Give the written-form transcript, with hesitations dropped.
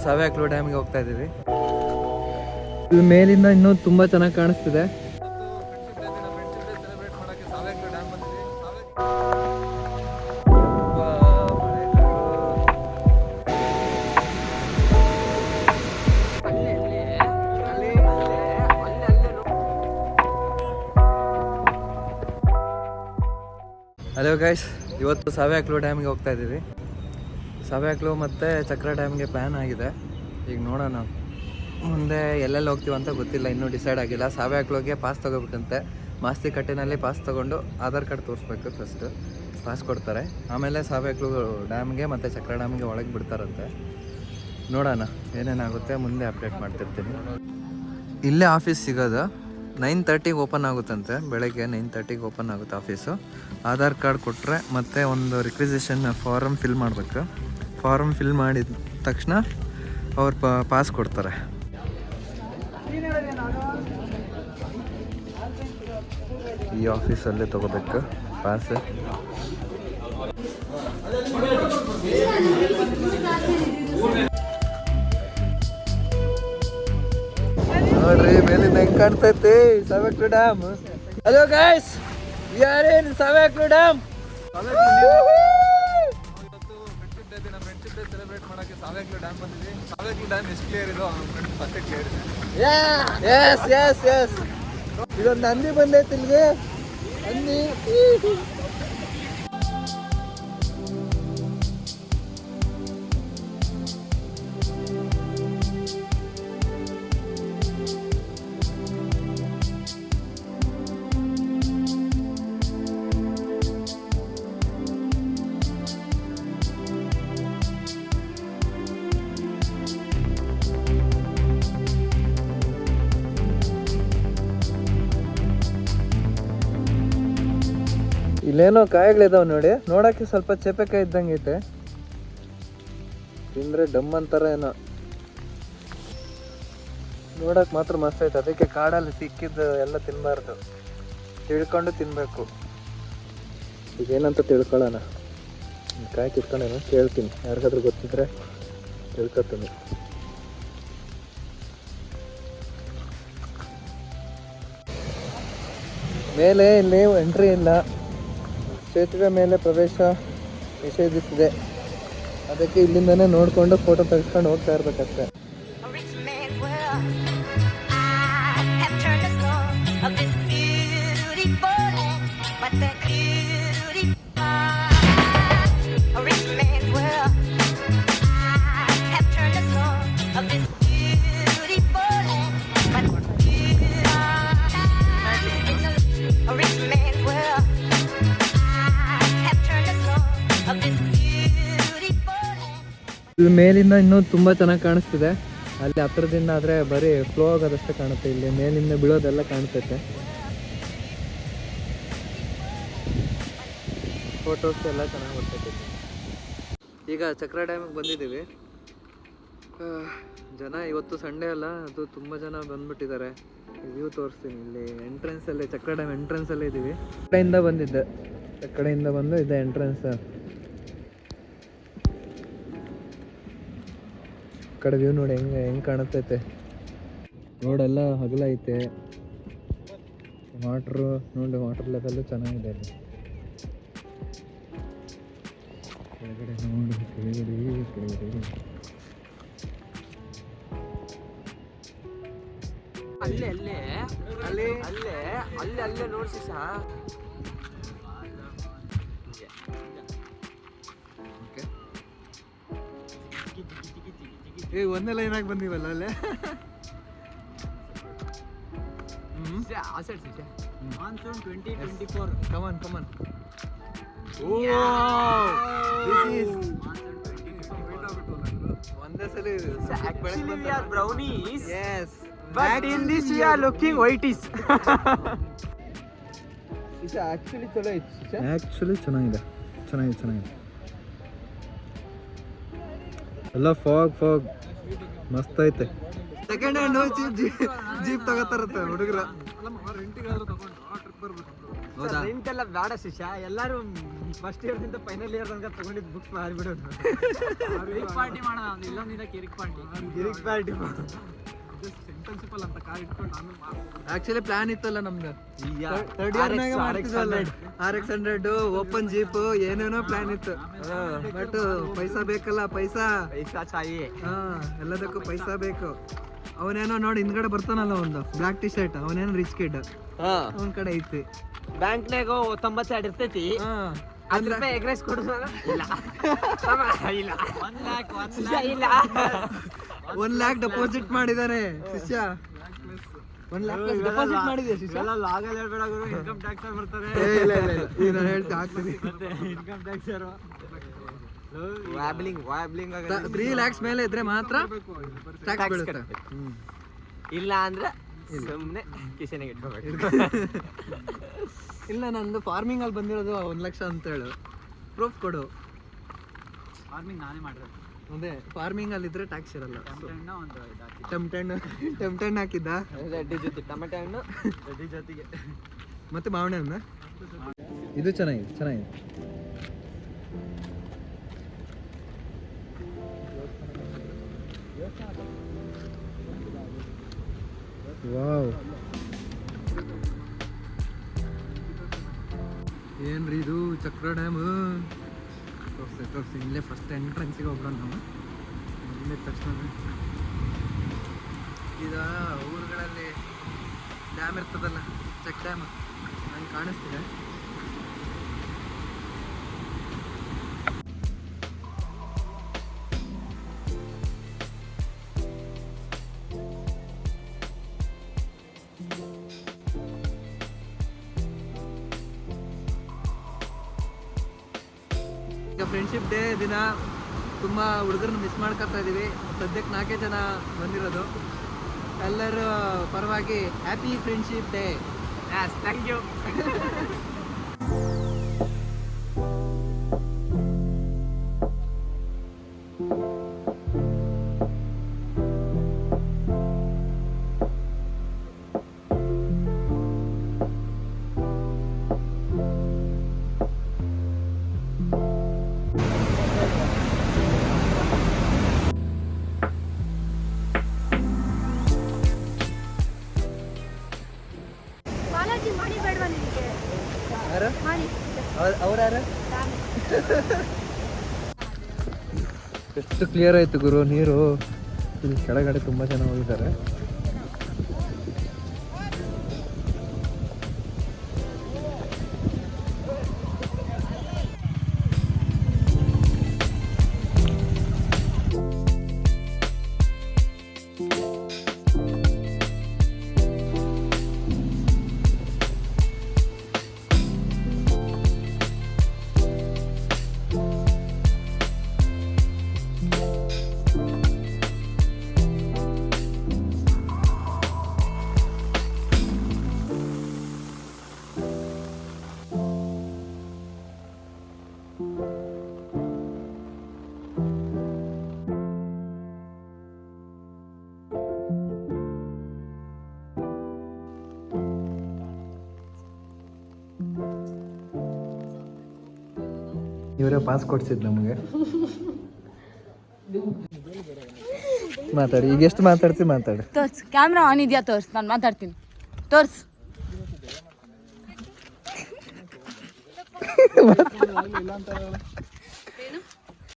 ಸಾವ್ಯಾಕ್ಲು ಡ್ಯಾಮ್ಗೆ ಹೋಗ್ತಾ ಇದ್ದೀವಿ. ಇಲ್ಲಿ ಮೇಲಿಂದ ಇನ್ನೂ ತುಂಬ ಚೆನ್ನಾಗಿ ಕಾಣಿಸ್ತಿದೆ. ಹಲೋ ಗೈಸ್, ಇವತ್ತು ಸಾವ್ಯಾಕ್ಲು ಡ್ಯಾಮ್ಗೆ ಹೋಗ್ತಾ ಇದ್ದೀವಿ. ಸಾವ್ಯಾಕ್ಲು ಮತ್ತು ಚಕ್ರ ಡ್ಯಾಮ್ಗೆ ಪ್ಲ್ಯಾನ್ ಆಗಿದೆ. ಈಗ ನೋಡೋಣ ಮುಂದೆ ಎಲ್ಲೆಲ್ಲಿ ಹೋಗ್ತೀವಿ ಅಂತ ಗೊತ್ತಿಲ್ಲ, ಇನ್ನೂ ಡಿಸೈಡ್ ಆಗಿಲ್ಲ. ಸಾವ್ಯಾಕ್ಲುಗೆ ಪಾಸ್ ತೊಗೋಬೇಕಂತೆ. ಮಾಸ್ತಿ ಕಟ್ಟಿನಲ್ಲಿ ಪಾಸ್ ತೊಗೊಂಡು ಆಧಾರ್ ಕಾರ್ಡ್ ತೋರಿಸ್ಬೇಕು. ಫಸ್ಟು ಪಾಸ್ ಕೊಡ್ತಾರೆ, ಆಮೇಲೆ ಸಾವ್ಯಾಕ್ಲು ಡ್ಯಾಮ್ಗೆ ಮತ್ತು ಚಕ್ರ ಡ್ಯಾಮ್ಗೆ ಒಳಗೆ ಬಿಡ್ತಾರಂತೆ. ನೋಡೋಣ ಏನೇನಾಗುತ್ತೆ, ಮುಂದೆ ಅಪ್ಡೇಟ್ ಮಾಡ್ತಿರ್ತೀನಿ. ಇಲ್ಲೇ ಆಫೀಸ್ ಸಿಗೋದು. 9:30ಗೆ ಓಪನ್ ಆಗುತ್ತಂತೆ, ಬೆಳಗ್ಗೆ 9:30ಗೆ ಓಪನ್ ಆಗುತ್ತೆ ಆಫೀಸು. ಆಧಾರ್ ಕಾರ್ಡ್ ಕೊಟ್ಟರೆ ಮತ್ತು ಒಂದು ರಿಕ್ವಿಸಿಷನ್ ಫಾರಮ್ ಫಿಲ್ ಮಾಡಬೇಕು. ಫಾರಮ್ ಫಿಲ್ ಮಾಡಿದ ತಕ್ಷಣ ಅವ್ರು ಪಾಸ್ ಕೊಡ್ತಾರೆ. ಈ ಆಫೀಸಲ್ಲೇ ತೊಗೋಬೇಕು ಪಾಸ್. ನೋಡ್ರಿ ಮೇಲಿಂದ ಹೆಂಗ್ ಕಾಣ್ತೈತಿ Savehaklu dam. Hello guys, we are in Savehaklu dam. Friendship day celebrate ಮಾಡಕ್ಕೆ ಸಾವ್ಯಾಕ್ಲು ಡ್ಯಾಮ್ ಬಂದಿದ್ವಿ. ಸಾವ್ಯಾಕ್ಲು ಡ್ಯಾಮ್ ಎಷ್ಟು ಕ್ಲಿಯರ್ ಇದೋ ಪಕ್ಕ ಕ್ಲಿಯರ್ ಇದೆ. ಎಸ್ ಇದೊಂದು ಹಂದಿ ಬಂದೈತಿ ಇಲ್ಲಿಗೆ. ಹಂದಿ ಇಲ್ಲೇನೋ ಕಾಯಿಗಳಿದಾವೆ ನೋಡಿ, ನೋಡಕ್ಕೆ ಸ್ವಲ್ಪ ಚೇಪೆಕಾಯಿ ಇದ್ದಂಗೆ ಐತೆ. ತಿಂದ್ರೆ ಡಮ್ ಅಂತಾರ ಏನೋ, ನೋಡಕ್ ಮಾತ್ರ ಮಸ್ತ್ ಐತೆ. ಅದಕ್ಕೆ ಕಾಡಲ್ಲಿ ಸಿಕ್ಕಿದ್ದು ಎಲ್ಲ ತಿನ್ಬಾರ್ದು, ತಿಳ್ಕೊಂಡು ತಿನ್ಬೇಕು. ಈಗ ಏನಂತ ತಿಳ್ಕೊಳ್ಳೋಣ. ಕಾಯಿ ಕಿತ್ಕೊಂಡೇನು ಕೇಳ್ತೀನಿ, ಯಾರಿಗಾದ್ರೂ ಗೊತ್ತಿದ್ರೆ ತಿಳ್ಕೊತೀನಿ. ಮೇಲೆ ಇಲ್ಲಿ ಎಂಟ್ರಿ ಇಲ್ಲ, ಸೇತುವೆ ಮೇಲೆ ಪ್ರವೇಶ ನಿಷೇಧಿಸಿದೆ. ಅದಕ್ಕೆ ಇಲ್ಲಿಂದನೇ ನೋಡಿಕೊಂಡು ಫೋಟೋ ತೆಗೆಸ್ಕೊಂಡು ಹೋಗ್ತಾ ಇರ್ಬೇಕಷ್ಟೆ. ಇಲ್ಲಿ ಮೇಲಿಂದ ಇನ್ನೂ ತುಂಬ ಚೆನ್ನಾಗಿ ಕಾಣಿಸ್ತಿದೆ. ಅಲ್ಲಿ ಹತ್ರದಿಂದ ಆದರೆ ಬರೀ ಫ್ಲೋ ಆಗೋದಷ್ಟೇ ಕಾಣುತ್ತೆ. ಇಲ್ಲಿ ಮೇಲಿಂದ ಬೀಳೋದೆಲ್ಲ ಕಾಣಿಸ್ತೈತೆ. ಫೋಟೋಸ್ ಎಲ್ಲ ಚೆನ್ನಾಗಿ ಬರ್ತೈತೆ. ಈಗ ಚಕ್ರ ಡ್ಯಾಮಿಗೆ ಬಂದಿದ್ದೀವಿ. ಜನ ಇವತ್ತು ಸಂಡೇ ಅಲ್ಲ, ಅದು ತುಂಬ ಜನ ಬಂದ್ಬಿಟ್ಟಿದ್ದಾರೆ. ವ್ಯೂ ತೋರಿಸ್ತೀನಿ. ಇಲ್ಲಿ ಎಂಟ್ರೆನ್ಸಲ್ಲಿ, ಚಕ್ರ ಡ್ಯಾಮ್ ಎಂಟ್ರೆನ್ಸಲ್ಲೇ ಇದ್ದೀವಿ. ಕಡೆಯಿಂದ ಬಂದಿದ್ದೆ, ಕಡೆಯಿಂದ ಬಂದು ಇದೆ ಎಂಟ್ರೆನ್ಸ್. ಕಡೆ ವ್ಯೂ ನೋಡಿ ಹೆಂಗೆ ಕಾಣುತ್ತೈತೆ. ರೋಡೆಲ್ಲ ಹಗಲ ಐತೆ. ವಾಟ್ರು ನೋಡಿ, ವಾಟರ್ ಲೆವೆಲ್ಲು ಚೆನ್ನಾಗಿದೆ ಅಲ್ಲಿ. ಕೆಳಗಡೆ ನೋಡಿ, ಕೆಳಗಡೆ ಅಲ್ಲೇ ನೋಡ್ಸಿ ಸಹ. ಒಂದೇ ಲೈನ್ ಆಗಿ ಬಂದಿವಲ್ಲ ಅಲ್ಲೇ. ಮಾನ್ಸೂನ್ 2024. ಕಮನ್ ಒಂದೇ ಸಲ brownies. Yes, but in this we are looking whiteys. ಇದು ಆಕ್ಚುಲಿ ಚಲೋ ಐತಿ. ಆಕ್ಚುಲಿ ಚೆನ್ನಾಗಿದೆ. ಎಲ್ಲ ಫಾಗ್ ಮಸ್ತ್ ಐತೆ. ಸೆಕೆಂಡ್ ಹ್ಯಾಂಡ್ ಜೀಪ್ ತಗೋತಾರತ್ತೆ ಹುಡುಗರ. ರೆಂಟಿಗಾದ್ರೂ ತಗೊಂಡು ಟ್ರಿಪ್ ಬರ್ಬೇಕು. ಹೌದಾ? ರೆಂಟ್ ಎಲ್ಲ ಬೇಡ ಶಿಷ್ಯ, ಎಲ್ಲರೂ ಫಸ್ಟ್ ಇಯರ್ ದಿಂದ ಫೈನಲ್ ಇಯರ್ ತನಕ ತಗೊಂಡಿದ್ದು ಬುಕ್ಸ್ ಮಾರಿಬಿಡೋದು. ಪಾರ್ಟಿ ಮಾಡೋಣ, ಇಲ್ಲೊಂದಿನ ಕಿರಿಕ್ ಪಾರ್ಟಿ. ಪ್ರಿನ್ಸಿಪಲ್ ಅಂತ ಕಾರ್ ಇಟ್ಕೊಂಡು ನಾನು ಆಕ್ಚುಲಿ ಪ್ಲಾನ್ ಇತ್ತಲ್ಲ ನಮ್ದು ಥರ್ಡ್ ಇಯರ್ನಾಗ ಮಾಡ್ತಿದ್ವಲ್ಲ RX100 ಓಪನ್ ಜೀಪ್ ಏನೇನೋ ಪ್ಲಾನ್ ಇತ್ತು. ಬಟ್ ಪೈಸಾ ಬೇಕಲ್ಲ, ಪೈಸಾ ಚಾಯಿ. ಎಲ್ಲದಕ್ಕೂ ಪೈಸಾ ಬೇಕು. ಅವನೇನೋ ನೋಡಿ ಹಿಂದ್ಗಡೆ ಬರ್ತಾನಲ್ಲ ಒಂದು ಬ್ಲಾಕ್ ಟಿ ಶರ್ಟ್, ಅವನೇನೋ ರಿಚ್ ಕಿಡ್, ಅವನ ಕಡೆ ಐತಿ. ಬ್ಯಾಂಕ್ನಾಗ 92 ಇರ್ತೈತಿ, ₹10 ಎಗ್ ರೈಸ್ ಕೊಡು. ಇಲ್ಲ ಇಲ್ಲ 1 lakh ಡೆಪಾಸಿಟ್ ಮಾಡಿದಾನೆ ಶಿಷ್ಯ. 1 lakh ಡೆಪಾಸಿಟ್ ಮಾಡಿದೆ ಶಿಷ್ಯ. ಆಗಲ್ಲ ಹೇಳ್ಬೇಡ ಗುರು, ಇನ್ಕಮ್ ಟ್ಯಾಕ್ಸ್ ಬರ್ತಾರೆ. ಇಲ್ಲ ಇಲ್ಲ ಇಲ್ಲ, ಈಗ ನಾನು ಹೇಳ್ತಾ ಆಗ್ತೀನಿ. ಇನ್ಕಮ್ ಟ್ಯಾಕ್ಸ್ ವ್ಯಾಬ್ಲಿಂಗ್ 3 lakhs ಮೇಲೆ ಇದ್ರೆ ಮಾತ್ರ ಟ್ಯಾಕ್ಸ್ ಬೀಳುತ್ತೆ. ಇಲ್ಲ ಅಂದ್ರೆ ಸುಮ್ಮನೆ ಕಿಶನಿಗೆ ಇಟ್ಕೋಬೇಕು. ಇಲ್ಲ, ನಂದು ಫಾರ್ಮಿಂಗ್ ಅಲ್ಲಿ ಬಂದಿರೋದು 1 ಲಕ್ಷ ಅಂತ ಹೇಳು, ಪ್ರೂಫ್ ಕೊಡು. ಫಾರ್ಮಿಂಗ್ ನಾನೇ ಮಾಡಿರೋದು. ಅದೇ ಫಾರ್ಮಿಂಗ್ ಅಲ್ಲಿ ಇದ್ರೆ ಟ್ಯಾಕ್ಸ್ ಇರಲ್ಲ. ಒಂದು ಟೆಂಟೆನ್ ಹಾಕಿದ್ದ, ರೆಡ್ಡಿ ಜೊತೆ ಟೊಮೆಟೊ ಹಣ್ಣು, ರೆಡ್ಡಿ ಜೊತೆಗೆ ಮತ್ತೆ ಮಾವಣೆ ಹಣ್ಣು. ಇದು ಚೆನ್ನಾಗಿದೆ. ವಾವ್, ಏನ್ರಿ ಇದು ಚಕ್ರ ಡ್ಯಾಮ್. ತೋರಿಸಿ ಇಲ್ಲೇ ಫಸ್ಟ್ ಎಂಟ್ರೆನ್ಸಿಗೆ ಹೋಗೋಣ ನಾವು. ಇಲ್ಲೇ ತಕ್ಷಣ ಈಗ ಊರುಗಳಲ್ಲಿ ಡ್ಯಾಮ್ ಇರ್ತದಲ್ಲ, ಚೆಕ್ ಡ್ಯಾಮ್ ನಂಗೆ ಕಾಣಿಸ್ತಿದೆ. ಈಗ ಫ್ರೆಂಡ್ಶಿಪ್ ಡೇ ದಿನ ತುಂಬ ಹುಡುಗರನ್ನ ಮಿಸ್ ಮಾಡ್ಕೊತಾ ಇದ್ದೀವಿ. ಸದ್ಯಕ್ಕೆ 4 ಜನ ಬಂದಿರೋದು. ಎಲ್ಲರ ಪರವಾಗಿ happy friendship day. Thank you. ಅವ್ರ್ಯಾರು? ಎಷ್ಟು ಕ್ಲಿಯರ್ ಆಯ್ತು ಗುರು ನೀರು. ಇಲ್ಲಿ ಕೆಳಗಡೆ ತುಂಬ ಜನ ಹೋಗಿದ್ದಾರೆ. ಇವರೇ ಪಾಸ್ ಕೊಡ್ಸಿದ್ ನಮಗೆ. ಮಾತಾಡಿ, ಈಗ ಎಷ್ಟು ಮಾತಾಡ್ತೀವಿ ಮಾತಾಡಿ. ತೋರ್ಸ್, ಕ್ಯಾಮ್ರಾ ಆನ್ ಇದೆಯಾ? ತೋರ್ಸ್, ನಾನು ಮಾತಾಡ್ತೀನಿ. ತೋರ್ಸ್.